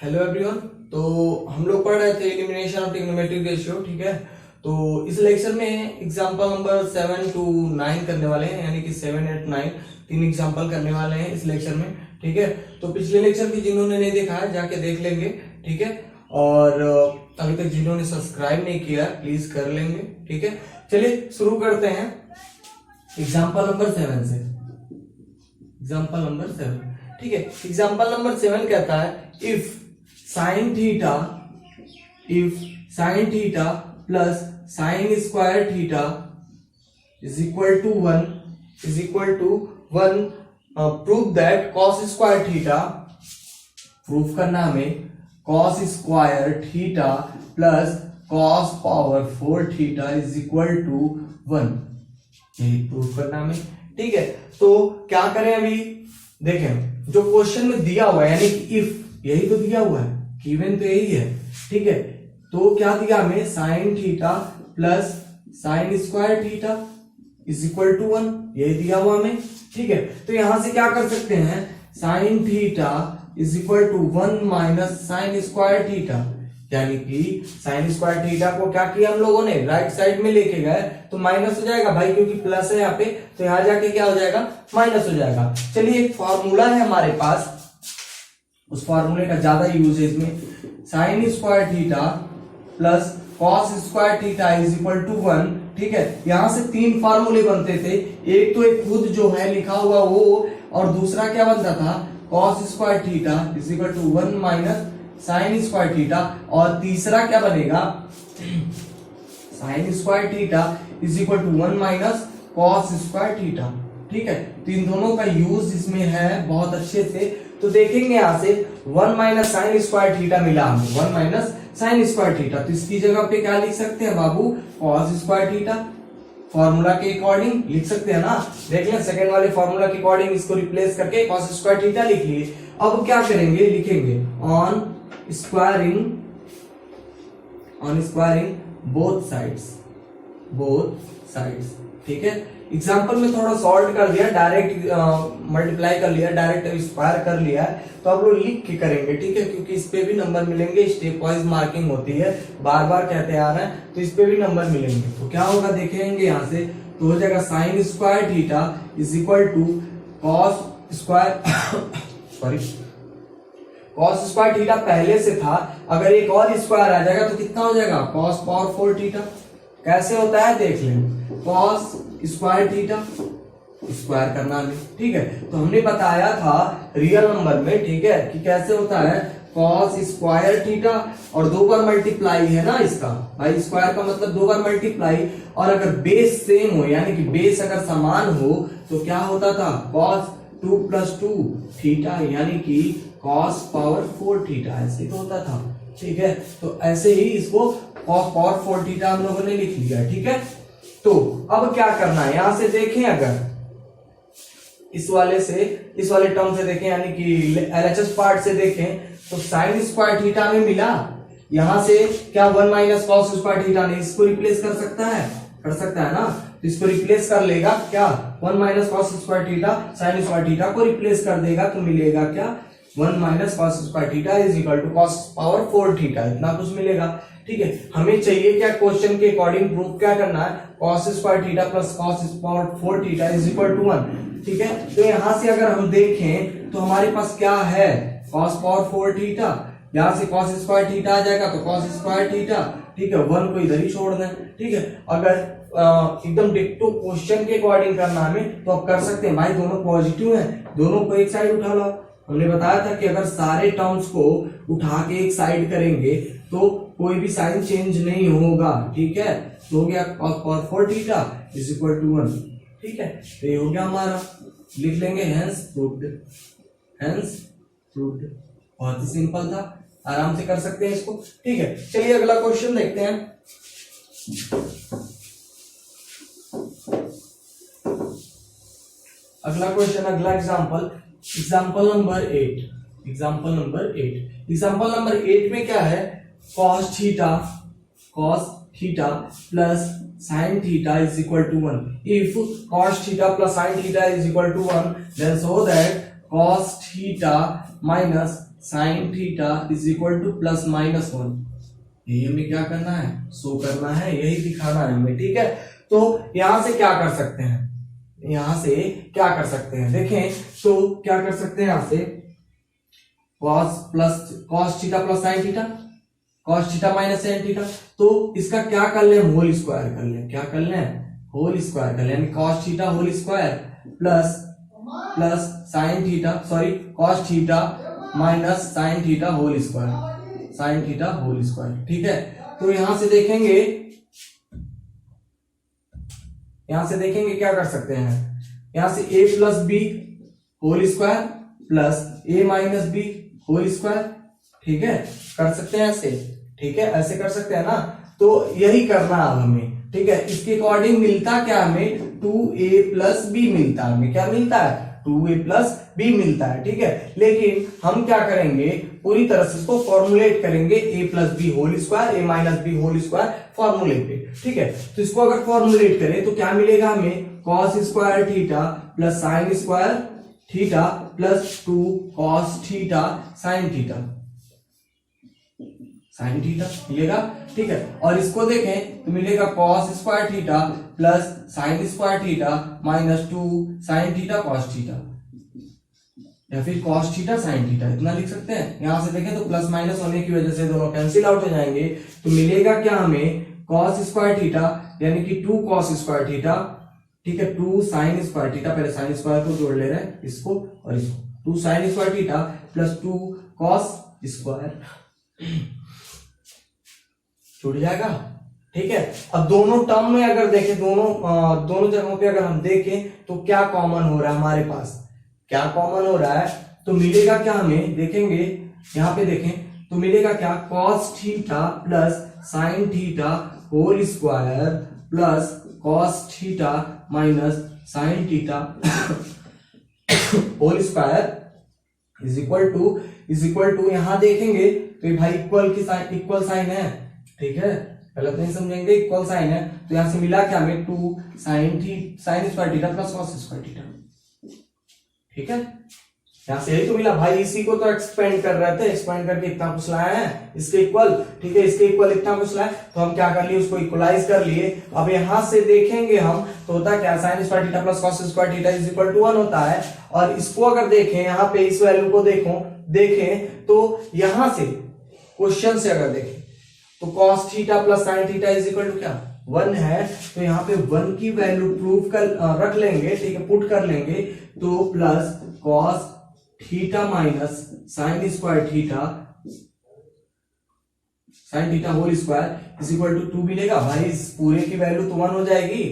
Hello everyone. तो हम लोग पढ़ रहे थे एलिमिनेशन ऑफ ट्रिग्नोमेट्रिक रेशियो, ठीक है। तो इस लेक्चर में एग्जांपल नंबर 7 to 9 करने वाले हैं, यानी कि 7, 8, 9 तीन एग्जांपल करने वाले हैं इस लेक्चर में, ठीक है। तो पिछले लेक्चर भी जिन्होंने नहीं देखा है जाके देख लेंगे, ठीक है। और अभी तक जिन्होंने सब्सक्राइब नहीं किया प्लीज कर लेंगे, ठीक है। चलिए शुरू करते हैं एग्जाम्पल नंबर 7 से। एग्जाम्पल नंबर 7, ठीक है। एग्जाम्पल नंबर 7 कहता है if sin theta plus sin square theta is equal to one prove that cos square theta, proof करना हमें cos square theta plus cos power 4 theta is equal to 1, यही proof करना हमें, ठीक है। तो क्या करें, अभी देखें जो क्वेश्चन में दिया हुआ है, यानी कि इफ यही तो दिया हुआ है, गिवन तो यही है, ठीक है। तो क्या दिया हमें, sine theta plus sine square theta is equal to 1, यही दिया हुआ हमें, ठीक है। तो यहां से क्या कर सकते हैं, sine theta is equal to 1 minus sine square theta, यानी कि साइन स्क्वायर थीटा को क्या किया हम लोगों ने, राइट साइड में लेके गए तो माइनस हो जाएगा भाई, क्योंकि प्लस है यहाँ पे, तो यहां जाके क्या हो जाएगा, माइनस हो जाएगा। चलिए एक फॉर्मूला है हमारे पास, उस फॉर्मूले का ज्यादा यूज है इसमें, sine square theta plus cos square theta is equal to 1, ठीक है। यहां से तीन फॉर्मूले बनते थे, एक तो एक खुद जो है लिखा हुआ वो, और दूसरा क्या बनता था, cos square theta is equal to 1 minus sine square theta, और तीसरा क्या बनेगा, sine square theta is equal to 1 minus cos square theta, ठीक है। तो इन दोनों का यूज इसमें है बहुत अच्छे से। तो देखेंगे यहां से 1 माइनस साइन स्क्वायर थीटा मिला हमें, 1 माइनस साइन स्क्वायर थीटा, तो इसकी जगह पे क्या लिख सकते हैं बाबू, कॉस स्क्वायर थीटा, फॉर्मूला के अकॉर्डिंग लिख सकते हैं ना। देख लें सेकंड वाले फॉर्मूला के अकॉर्डिंग इसको रिप्लेस करके कॉस स्क्वायर थीटा लिख लिए। अब क्या करेंगे, लिखेंगे ऑन स्क्वायरिंग बोथ साइड्स, ठीक है। एग्जाम्पल में थोड़ा सॉल्व कर दिया, डायरेक्ट मल्टीप्लाई कर लिया, डायरेक्ट स्क्वायर कर लिया, तो आप लोग लिख के करेंगे, ठीक है, क्योंकि इस पे भी नंबर मिलेंगे, स्टेप वाइज मार्किंग होती है, बार बार कहते आ रहे हैं, तो इस पे भी नंबर मिलेंगे। तो क्या होगा देखेंगे यहां से, तो हो जाएगा sine square theta is equal to cos square theta पहले से था, अगर एक और स्क्वायर आ जाएगा तो कितना हो जाएगा, कॉस पावर 4 थीटा। कैसे होता है देख लें, कॉस स्क्वायर थीटा स्क्वायर करना है, ठीक है। तो हमने बताया था रियल नंबर में, ठीक है, कि कैसे होता है, कॉस स्क्वायर थीटा और 2 बार मल्टीप्लाई है ना इसका, भाई स्क्वायर का मतलब 2 बार मल्टीप्लाई, और अगर बेस सेम हो, यानी कि बेस अगर समान हो, तो क्या होता था, कॉस 2 + 2 थीटा, यानी कि कॉस पावर 4 थीटा, ऐसे तो होता था, ठीक है। तो ऐसे ही इसको कॉस पावर 4 थीटा हम लोगों ने लिख लिया, ठीक है। तो अब क्या करना है, यहां से देखें, अगर इस वाले टर्म से देखें, यानी कि एलएचएस पार्ट से देखें, तो साइन स्क्वायर थीटा में मिला, यहां से क्या 1 माइनस कॉस स्क्वायर थीटा ने इसको रिप्लेस कर सकता है ना, तो इसको रिप्लेस कर लेगा क्या, 1 minus cos square theta sine square theta को रिप्लेस कर देगा, तो मिलेगा क्या, 1 minus cos square theta is equal to cos power 4 theta, इतना कुछ मिलेगा, ठीक है। हमें चाहिए क्या, क्वेश्चन के अकॉर्डिंग प्रूफ क्या करना है, cos square theta plus cos power 4 theta is equal to 1, ठीक है। तो यहां से अगर हम देखें तो हमारे पास क्या है, कॉस पावर 4 थीटा, यहां से कॉस स्क्वायर थीटा आ जाएगा, तो कॉस स्क्वायर थीटा, ठीक है, 1 को इधर ही छोड़ दें, ठीक है। अगर एकदम डिक्टो क्वेश्चन के अकॉर्डिंग करना हमें, तो आप कर सकते हैं भाई, दोनों पॉजिटिव हैं, दोनों को एक साइड उठा लो। हमने बताया था कि अगर सारे टर्म्स को उठा के एक साइड करेंगे तो कोई भी साइन चेंज नहीं होगा, ठीक है। तो हो गया cos power 4 theta is equal to 1, ठीक है। तो ये हो गया हमारा, लिख लेंगे हेंस प्रूव्ड, बहुत ही सिंपल था, आराम से कर सकते हैं इसको, ठीक है। चलिए अगला क्वेश्चन देखते हैं। अगला क्वेश्चन, अगला एग्जाम्पल नंबर 8 में क्या है, cos theta plus sin theta is equal to 1. If cos theta plus sin theta is equal to 1, then so that cos theta minus sign theta is equal to plus minus 1। यही हमें क्या करना है, show करना है, यही दिखाना है हमें, ठीक है। तो यहां से क्या कर सकते हैं, यहां से क्या कर सकते हैं, देखें तो क्या कर सकते हैं, यहां से cos theta plus sine theta, cos theta minus sine theta. तो इसका क्या कर ले, होल स्क्वायर कर ले, क्या कर ले, होल स्क्वायर कर ले, यानी cos theta whole square plus sine theta, sorry cos theta minus sine theta whole square, sine theta whole square, ठीक है। तो यहां से देखेंगे, क्या कर सकते हैं, यहां से a plus B whole square plus a minus B whole square, ठीक है, कर सकते हैं ऐसे, ठीक है, ऐसे कर सकते हैं ना। तो यही करना है हमें, ठीक है। इसके अकॉर्डिंग मिलता क्या हमें, 2a प्लस बी मिलता है, हमें क्या मिलता है, 2a प्लस बी मिलता है, ठीक है। लेकिन हम क्या करेंगे, पूरी तरह से इसको फॉर्मुलेट करेंगे, a plus B whole square, a minus B whole square फॉर्मूले पे, ठीक है। तो इसको अगर फॉर्मुलेट करें तो क्या मिलेगा हमें, cos square theta plus sine square theta plus 2 cos theta sine theta, sine theta मिलेगा, ठीक है। और इसको देखें तो मिलेगा cos square theta plus sine square theta minus 2 sine theta cos theta, या फिर cos थीटा साइन थीटा, इतना लिख सकते हैं। यहां से देखें तो प्लस माइनस होने की वजह से दोनों कैंसिल आउट हो जाएंगे, तो मिलेगा क्या हमें, cos स्क्वायर थीटा यानी कि 2 cos स्क्वायर थीटा, ठीक है, 2 साइन स्क्वायर थीटा, पहले साइन स्क्वायर को जोड़ ले रहे हैं, इसको और इसको, 2 sign square theta plus 2 cos square, छूट जाएगा, ठीक है। अब दोनों टर्म में अगर देखें, दोनों जगहों पे अगर हम देखें तो क्या कॉमन हो रहा है हमारे पास, क्या कॉमन हो रहा है, तो मिलेगा क्या हमें, देखेंगे यहां पे देखें तो मिलेगा क्या, cos theta plus sine theta whole square plus cos theta minus sine theta whole square is equal to यहां देखेंगे तो ये भाई इक्वल साइन है, ठीक है, गलत नहीं समझेंगे, इक्वल साइन है। तो यहां से मिला क्या हमें, 2 sign square theta plus cos square theta, ठीक है। यहां से यही तो मिला भाई, इसी को तो एक्सपेंड कर रहे थे, एक्सपेंड करके इतना कुछ लाया है इसके इक्वल, ठीक है, इसके इक्वल इतना कुछ लाया, तो हम क्या कर लिए, उसको इक्वलाइज कर लिए। अब यहां से देखेंगे हम तो होता क्या, sine square theta plus cos square theta is equal to 1 होता है। और इसको अगर देखें, यहाँ पे इस वैल्यू को देखें तो यहां से क्वेश्चन से अगर देखें तो cos theta plus sine theta is equal to क्या, 1 है। तो यहाँ पे 1 की वैल्यू प्रूव कर रख लेंगे, ठीक है, पुट कर लेंगे, तो plus cos theta minus sine square theta sine theta whole square is equal to 2 मिलेगा। भाई इस पूरे की वैल्यू तो 1 हो जाएगी,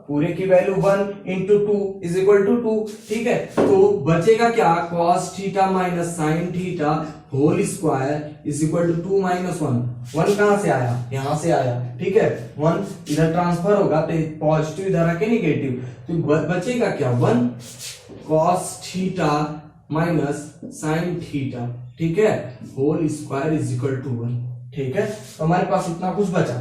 पूरे की value 1 into 2 is equal to 2, ठीक है। तो बचेगा क्या, cos theta minus sine theta whole square is equal to 2 minus 1 कहां से आया, यहां से आया, ठीक है। 1 इधर ट्रांसफर होगा तो पॉजिटिव इधर आके निगेटिव, तो बचेगा क्या, 1 cos theta minus sine theta, ठीक है, whole square is equal to 1, ठीक है। तो हमारे पास इतना कुछ बचा।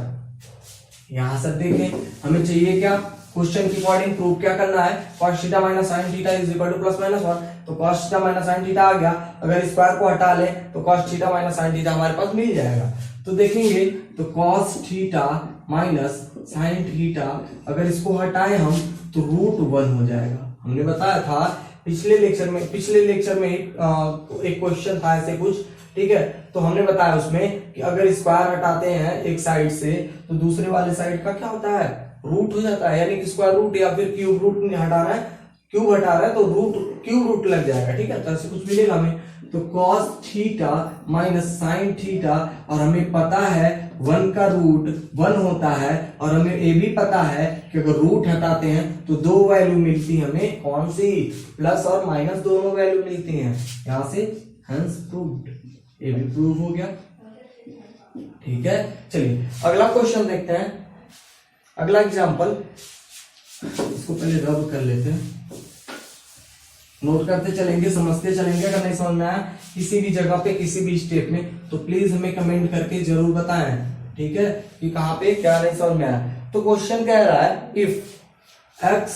यहां से देखें हमें चाहिए क्या, क्वेश्चन की अकॉर्डिंग प्रूव क्या करना है, cos theta minus sine theta is equal to plus minus 1, तो cos theta minus sine theta आ गया। अगर स्क्वायर को हटा ले तो cos theta minus sine theta हमारे पास मिल जाएगा। तो देखेंगे तो cos theta minus sine theta, अगर इसको हटाएं हम तो √1 हो जाएगा। हमने बताया था पिछले लेक्चर में एक क्वेश्चन था ऐसे कुछ, ठीक है। तो हमने बताया उसमें कि अगर स्क्वायर हटाते हैं एक साइड से तो दूसरे वाले साइड का क्या होता है, रूट हो जाता है, यानी कि स्क्वायर रूट या फिर क्यूब रूट हटा रहा है, क्यूब हटा रहा है तो क्यूब रूट लग जाएगा, ठीक है। तो ऐसे कुछ मिलेगा हमें। तो cos theta minus sine theta, और हमें पता है 1 का रूट 1 होता है, और हमें ये भी पता है कि अगर रूट हटाते हैं तो 2 वैल्यू मिलती है हमें, कौन सी, प्लस और माइनस दोनों वैल्यू मिलती हैं यहां से, हेंस प्रूव्ड, ये भी प्रूव हो गया, ठीक है। चलिए अगला क्वेश्चन देखते हैं, अगला एग्जांपल, इसको पहले रब कर लेते हैं, नोट करते चलेंगे, समझते चलेंगे। अगर नहीं समझ में आया किसी भी जगह पे किसी भी स्टेप में तो प्लीज हमें कमेंट करके जरूर बताएं, ठीक है, कि कहां पे क्या नहीं समझ में आया। तो क्वेश्चन कह रहा है if x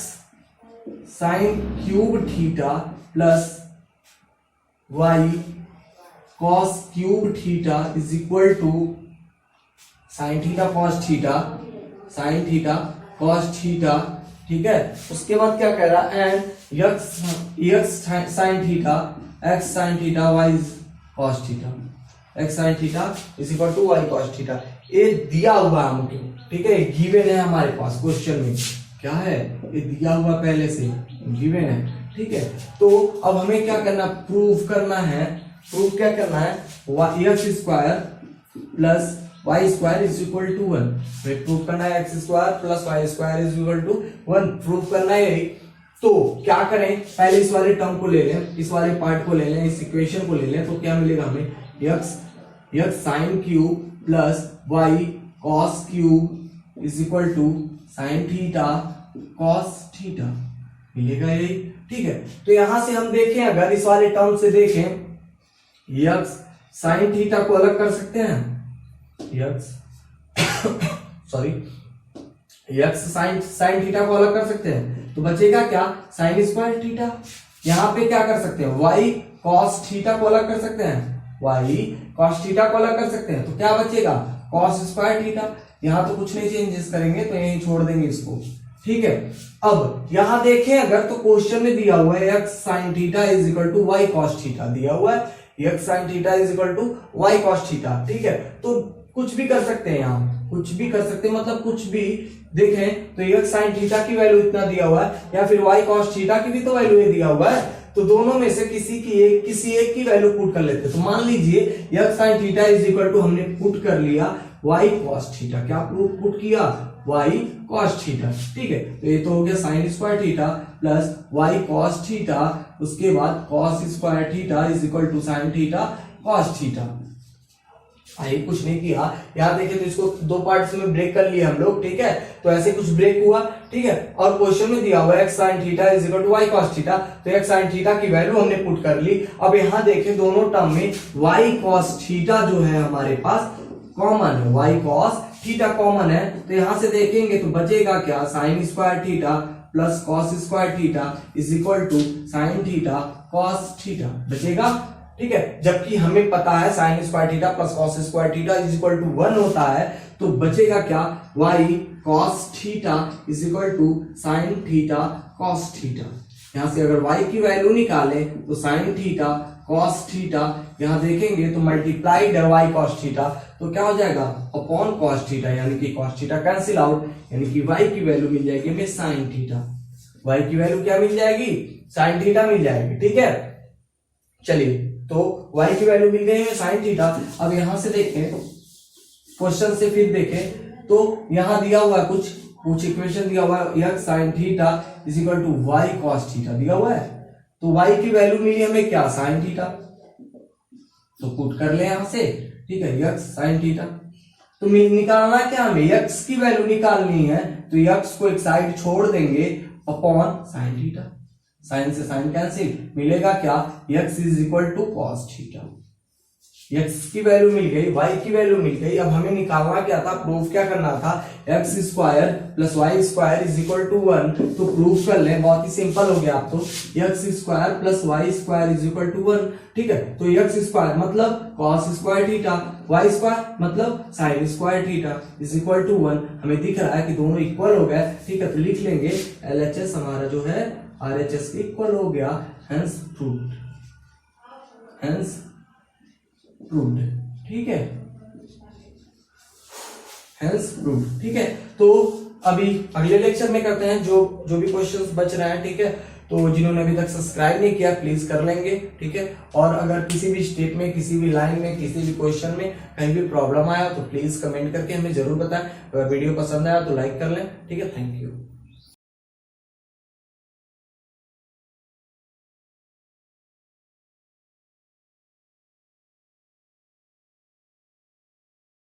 sine cube theta plus y cos cube theta is equal to sine theta cos theta, sine theta cos theta, ठीक है। उसके बाद क्या कह रहा है, and X sine theta, X sine theta Y cos theta, X sine theta is equal to Y cos theta. ये दिया हुआ है हमको, ठीक है, गिवन है हमारे पास क्वेश्चन में, क्या है ये दिया हुआ पहले से गिवन है, ठीक है। तो अब हमें क्या करना, प्रूव करना है, प्रूव क्या करना है, X square plus Y square is equal to 1, prove करना है X square plus Y square is equal to 1, prove करना है यही। तो क्या करें, पहले इस वाले टर्म को ले लें, इस वाले पार्ट को ले लें, इस इक्वेशन को ले लें, तो क्या मिलेगा हमें, X sine cube plus Y cos cube is equal to sine theta cos theta मिलेगा यही, ठीक है। तो यहां से हम देखें, अगर इस वाले टर्म से देखें, एक्स साइन थीटा को अलग कर सकते हैं, एक्स साइन थीटा को अलग कर सकते हैं, तो बचेगा क्या, साइन स्क्वायर थीटा। यहां पे क्या कर सकते हैं, वाई कॉस थीटा को अलग कर सकते हैं, वाई कॉस थीटा को अलग कर सकते हैं, तो क्या बचेगा, कॉस स्क्वायर थीटा। यहां तो कुछ नहीं चेंजेस करेंगे, तो यहीं छोड़ देंगे इसको, ठीक है। अब यहां देखें अगर, तो क्वेश्चन में दिया हुआ है x sine theta is equal to Y cos theta, दिया हुआ है x sine theta is equal to Y cos theta, ठीक है। तो कुछ भी कर सकते हैं, यहां कुछ भी कर सकते हैं, मतलब कुछ भी देखें तो एक्स साइन थीटा की वैल्यू इतना दिया हुआ है, या फिर वाई कॉस थीटा की भी तो वैल्यू दिया हुआ है, तो दोनों में से किसी एक की वैल्यू पुट कर लेते हैं। तो मान लीजिए X sine theta is equal to हमने पुट कर लिया वाई कॉस थीटा, क्या पुट किया, वाई कॉस थीटा, ठीक है। तो ये तो हो गया sine square theta plus Y cos theta, उसके बाद cos square theta is equal to sine theta cos theta. आइए कुछ नहीं किया, यहाँ देखें तो इसको दो पार्ट्स में ब्रेक कर लिया हम लोग, ठीक है। तो ऐसे कुछ ब्रेक हुआ, ठीक है। और क्वेश्चन में दिया हुआ है x sine theta is equal to Y cos theta, तो एक्स साइन थीटा की वैल्यू हमने पुट कर ली। अब यहाँ देखें दोनों टर्म में वाई कॉस थीटा जो है हमारे पास कॉमन है, वाई कॉस थीटा कॉमन है, तो यहां से देखेंगे तो बचेगा क्या, sine square theta plus cos square theta is equal to sine theta cos theta बचेगा, ठीक है। जबकि हमें पता है sine square theta plus cos square theta is equal to 1 होता है, तो बचेगा क्या, y cos theta is equal to sine theta cos theta. यहां से अगर y की वैल्यू निकालें तो साइन थीटा कॉस थीटा, यहां देखेंगे तो मल्टीप्लाइड है y कॉस थीटा, तो क्या हो जाएगा, अपॉन कॉस थीटा, यानी कि कॉस थीटा कैंसिल आउट, यानी कि y की वैल्यू मिल जाएगी हमें साइन थीटा, y की वैल्यू क्या मिल जाएगी, साइन थीटा मिल जाएगी, ठीक है। चलिए तो y की वैल्यू मिल गई है साइन थीटा। अब यहां से देखें, क्वेश्चन से फिर देखें तो यहां दिया हुआ है कुछ इक्वेशन दिया हुआ है, x sine theta is equal to Y cos theta दिया हुआ है, तो y की वैल्यू मिली हमें क्या, साइन थीटा, तो पुट कर ले यहां से, ठीक है, एक्स साइन थीटा। तो निकालना क्या हमें, x की वैल्यू निकालनी है, तो x को एक साइड छोड़ देंगे अपॉन साइन थीटा, साइन से साइन कैंसिल, मिलेगा क्या, x is equal to cos theta. x की वैल्यू मिल गई, y की वैल्यू मिल गई। अब हमें निकालना क्या था, प्रूफ क्या करना था, x square plus Y square is equal to 1, तो प्रूफ कर लें, बहुत ही सिंपल हो गया। आप तो x square plus Y square is equal to 1, ठीक है। तो एक्स स्क्वायर मतलब cos square theta, y square मतलब sine square theta is equal to 1। हमें दिख रहा है कि दोनों इक्वल हो गए, ठीक है। तो लिख लेंगे LHS हमारा जो है RHS के इक्वल हो गया, हेंस प्रूव्ड, हेंस प्रूव्ड, ठीक है, हेंस प्रूव्ड, ठीक है। तो अभी अगले लेक्चर में करते हैं जो भी क्वेश्चंस बच रहे हैं, ठीक है। तो जिन्होंने अभी तक सब्सक्राइब नहीं किया प्लीज कर लेंगे, ठीक है। और अगर किसी भी स्टेप में, किसी भी लाइन में, किसी भी क्वेश्चन में कहीं भी प्रॉब्लम आया तो प्लीज कमेंट करके हमें जरूर बताएं। अगर वीडियो पसंद आया तो लाइक कर लें, ठीक है। Thank you.